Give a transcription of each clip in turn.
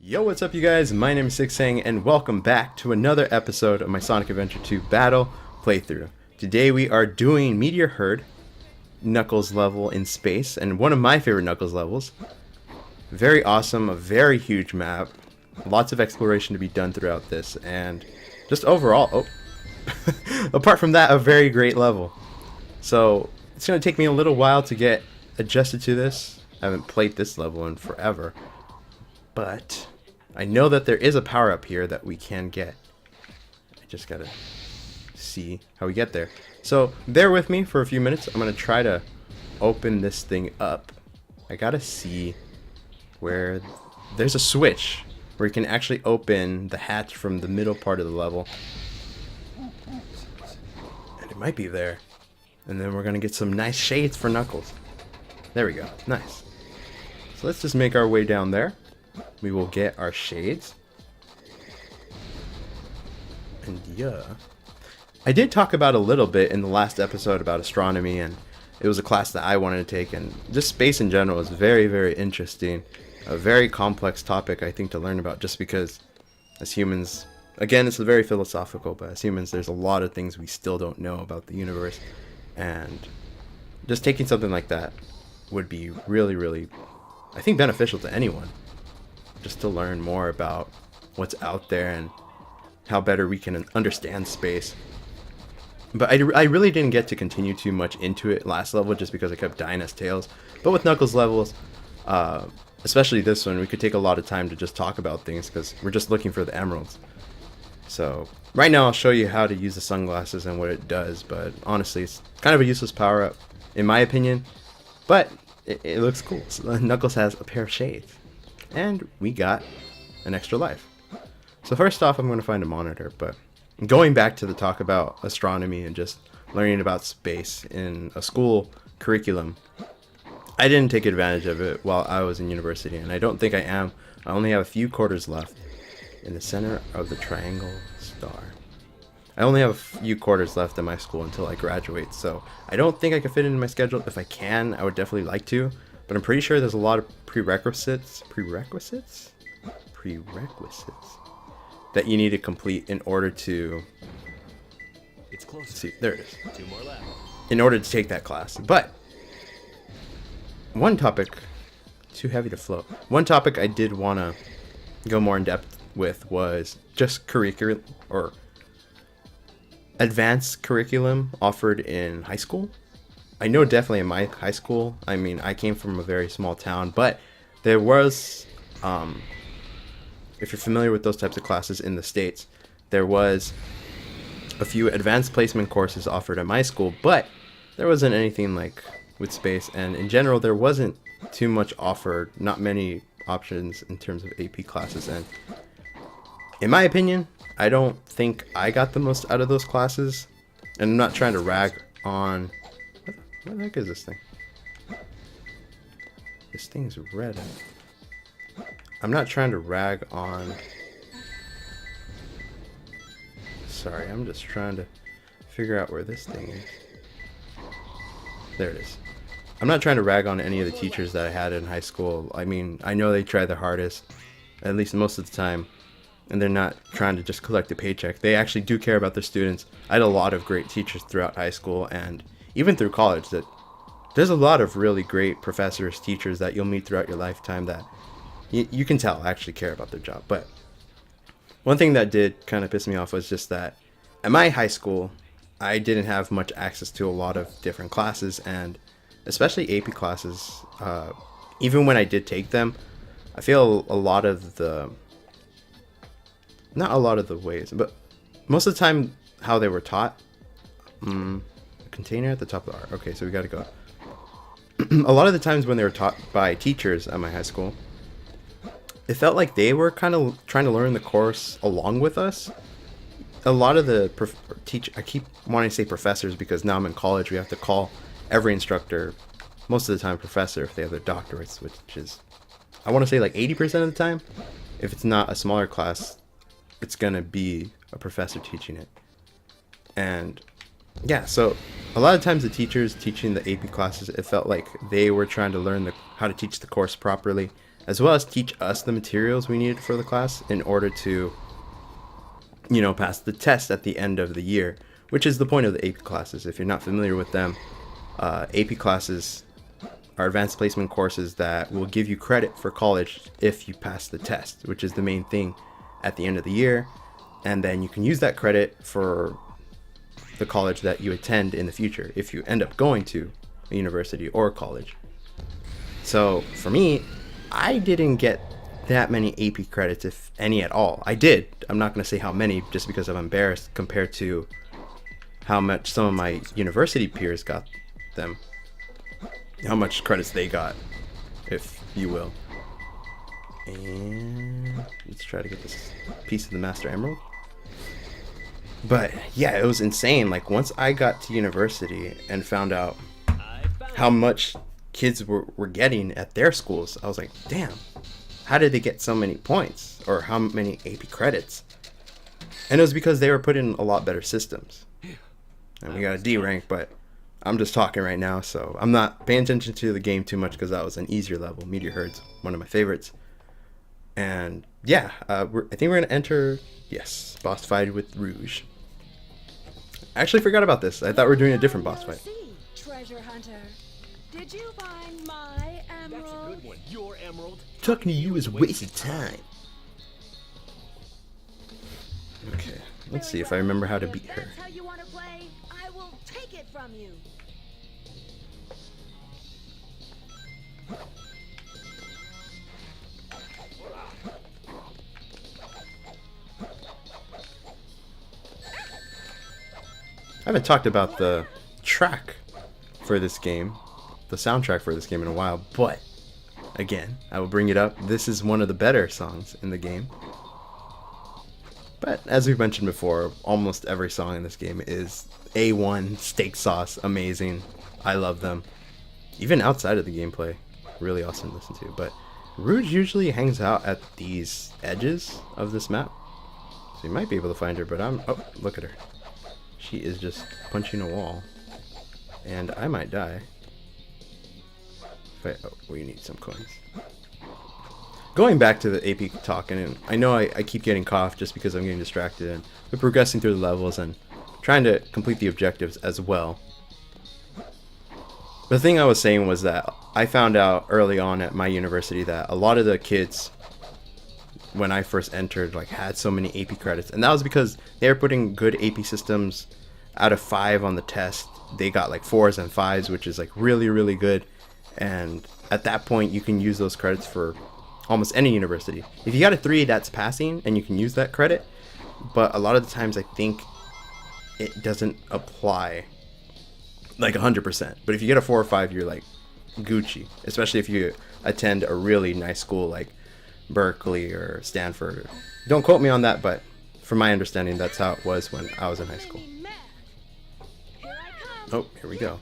Yo, what's up you guys? My name is Sixang and welcome back to another episode of my Sonic Adventure 2 Battle playthrough. Today we are doing Meteor Herd, Knuckles level in space, and one of my favorite Knuckles levels. Very awesome, a very huge map, lots of exploration to be done throughout this, and just overall, apart from that, a very great level. So it's going to take me a little while to get adjusted to this. I haven't played this level in forever, but I know that there is a power up here that we can get. I just gotta see how we get there. So bear with me for a few minutes. I'm gonna try to open this thing up. I gotta see where there's a switch where you can actually open the hatch from the middle part of the level. And it might be there. And then we're gonna get some nice shades for Knuckles. There we go. Nice. So let's just make our way down there. We will get our shades. And yeah. I did talk about a little bit in the last episode about astronomy, and it was a class that I wanted to take, and just space in general is very, very interesting. A very complex topic, I think, to learn about, just because as humans, again, it's very philosophical, but as humans, there's a lot of things we still don't know about the universe. And just taking something like that would be really, really, I think, beneficial to anyone. Just to learn more about what's out there and how better we can understand space. But I really didn't get to continue too much into it last level just because I kept dying as Tails. But with Knuckles levels, especially this one, we could take a lot of time to just talk about things because we're just looking for the emeralds. So right now I'll show you how to use the sunglasses and what it does, but honestly it's kind of a useless power up in my opinion, but it looks cool. So Knuckles has a pair of shades. And we got an extra life. So first off, I'm going to find a monitor, but going back to the talk about astronomy and just learning about space in a school curriculum, I didn't take advantage of it while I was in university, and I don't think I am. I only have a few quarters left in the center of the triangle star. I only have a few quarters left in my school until I graduate, so I don't think I can fit it in my schedule. If I can, I would definitely like to. But I'm pretty sure there's a lot of prerequisites that you need to complete in order to, it's close. See, there it is. 2 more left. In order to take that class. But one topic, too heavy to float. One topic I did want to go more in depth with was just curriculum or advanced curriculum offered in high school. I know definitely in my high school, I mean, I came from a very small town, but there was, if you're familiar with those types of classes in the States, there was a few advanced placement courses offered at my school, but there wasn't anything like with space, and in general, there wasn't too much offered, not many options in terms of AP classes, and in my opinion, I don't think I got the most out of those classes, and I'm not trying to rag on... What the heck is this thing? This thing's red. I'm not trying to rag on... Sorry, I'm just trying to figure out where this thing is. There it is. I'm not trying to rag on any of the teachers that I had in high school. I mean, I know they try their hardest, at least most of the time, and they're not trying to just collect a paycheck. They actually do care about their students. I had a lot of great teachers throughout high school, and even through college, that there's a lot of really great professors, teachers that you'll meet throughout your lifetime that you can tell actually care about their job. But one thing that did kind of piss me off was just that at my high school, I didn't have much access to a lot of different classes, and especially AP classes. Even when I did take them, I feel a lot of the, not a lot of the ways, but most of the time how they were taught, container at the top of the art. Okay, so we gotta go. A lot of the times when they were taught by teachers at my high school, it felt like they were kind of trying to learn the course along with us. A lot of the I keep wanting to say professors because now I'm in college. We have to call every instructor, most of the time professor, if they have their doctorates, which is, I want to say like 80% of the time. If it's not a smaller class, it's gonna be a professor teaching it. And yeah, so a lot of times the teachers teaching the AP classes, it felt like they were trying to learn how to teach the course properly, as well as teach us the materials we needed for the class in order to, pass the test at the end of the year, which is the point of the AP classes. If you're not familiar with them, AP classes are advanced placement courses that will give you credit for college if you pass the test, which is the main thing at the end of the year. And then you can use that credit for the college that you attend in the future if you end up going to a university or college. So for me, I didn't get that many AP credits, if any at all. I did. I'm not going to say how many just because I'm embarrassed compared to how much some of my university peers got them. How much credits they got, if you will. And let's try to get this piece of the Master Emerald. But yeah, it was insane. Like once I got to university and found out how much kids were getting at their schools, I was like, damn, how did they get so many points or how many AP credits? And it was because they were put in a lot better systems. And we got a D rank, but I'm just talking right now, so I'm not paying attention to the game too much because that was an easier level. Meteor Herd's one of my favorites. And yeah, I think we're going to enter, yes, boss fight with Rouge. I actually forgot about this. I thought we were doing a different boss fight. Treasure hunter, did you find my emerald? That's a good one. Your emerald. Talking to you is a waste of time. Okay, let's see if I remember how to beat her. That's how you want to play? I will take it from you. I haven't talked about the track for this game, the soundtrack for this game in a while, but again, I will bring it up. This is one of the better songs in the game. But as we've mentioned before, almost every song in this game is A1, steak sauce, amazing. I love them. Even outside of the gameplay, really awesome to listen to. But Rouge usually hangs out at these edges of this map. So you might be able to find her, but oh, look at her. She is just punching a wall. And I might die. Oh, we need some coins. Going back to the AP talk, and I know I keep getting coughed just because I'm getting distracted, and we're progressing through the levels and trying to complete the objectives as well. The thing I was saying was that I found out early on at my university that a lot of the kids, when I first entered, like had so many AP credits, and that was because they were putting good AP systems. Out of 5 on the test, they got like 4s and 5s, which is like really, really good. And at that point, you can use those credits for almost any university. If you got a 3, that's passing, and you can use that credit. But a lot of the times, I think it doesn't apply like 100%. But if you get a 4 or 5, you're like Gucci, especially if you attend a really nice school like Berkeley or Stanford. Don't quote me on that, but from my understanding, that's how it was when I was in high school. Oh, here we go.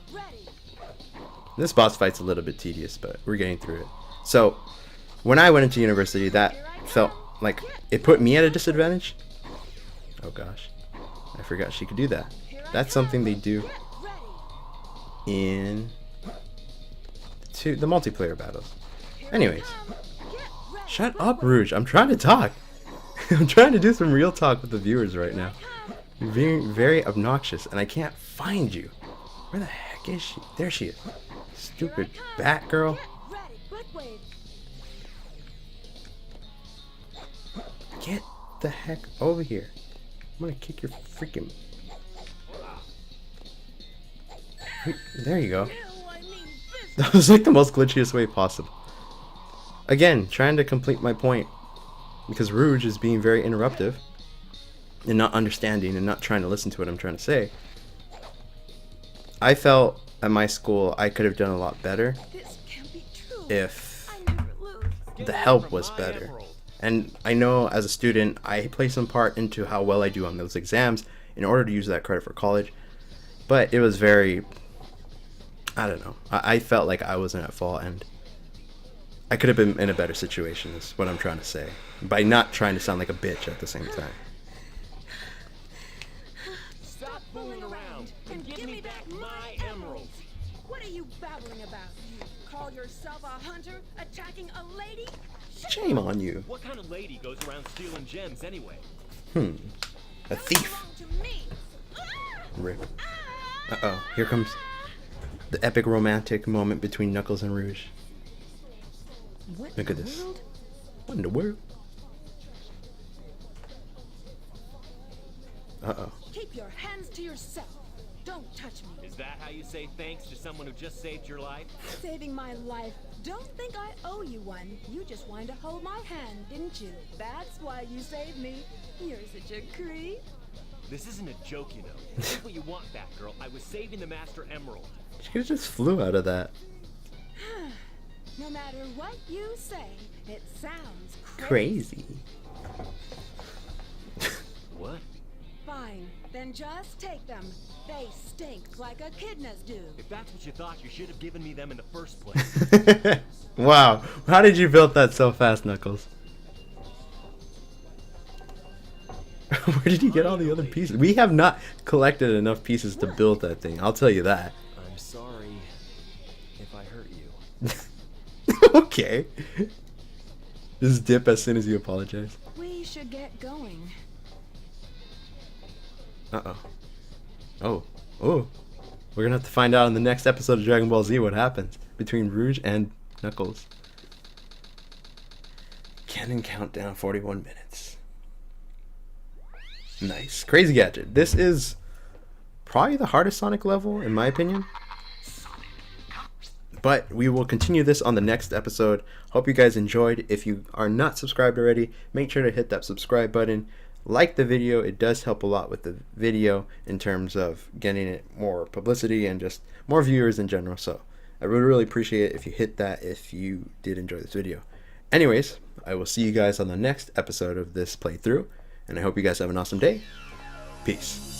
This boss fight's a little bit tedious, but we're getting through it. So, when I went into university, that felt like it put me at a disadvantage. Oh gosh, I forgot she could do that. That's something they do in the multiplayer battles. Anyways, shut up, Rouge. I'm trying to talk. I'm trying to do some real talk with the viewers right now. You're being very obnoxious, and I can't find you. Where the heck is she? There she is. Stupid bat girl. Get the heck over here. I'm gonna kick your freaking... There you go. That was like the most glitchiest way possible. Again, trying to complete my point. Because Rouge is being very interruptive. And not understanding and not trying to listen to what I'm trying to say. I felt at my school I could have done a lot better if the help was better. And I know as a student I play some part into how well I do on those exams in order to use that credit for college. But it was very, I don't know. I felt like I wasn't at fault, and I could have been in a better situation is what I'm trying to say. By not trying to sound like a bitch at the same time. Stop fooling around and give me back my emeralds. What are you babbling about? You call yourself a hunter attacking a lady? Shame on you. What kind of lady goes around stealing gems anyway? A thief. To me. Rip. Uh-oh. Here comes the epic romantic moment between Knuckles and Rouge. What Look at in the this. world? What in the world? Uh-oh. Keep your hands to yourself. Don't touch me. Is that how you say thanks to someone who just saved your life? Saving my life. Don't think I owe you one. You just wanted to hold my hand, didn't you? That's why you saved me. You're such a creep. This isn't a joke, you know. Take what you want, Batgirl. I was saving the Master Emerald. She could've just flew out of that. No matter what you say, it sounds Crazy. What? Fine, then just take them. They stink like echidnas do. If that's what you thought, you should have given me them in the first place. Wow. How did you build that so fast, Knuckles? Where did you get all the other pieces? We have not collected enough pieces to build that thing. I'll tell you that. I'm sorry if I hurt you. Okay. Just dip as soon as you apologize. We should get going. Uh-oh. Oh. Oh. We're gonna have to find out in the next episode of Dragon Ball Z what happens between Rouge and Knuckles. Canon countdown 41 minutes. Nice. Crazy Gadget. This is probably the hardest Sonic level, in my opinion. But we will continue this on the next episode. Hope you guys enjoyed. If you are not subscribed already, make sure to hit that subscribe button. Like the video. It does help a lot with the video in terms of getting it more publicity and just more viewers in general. So I would really appreciate it if you hit that if you did enjoy this video. Anyways, I will see you guys on the next episode of this playthrough. And I hope you guys have an awesome day. Peace.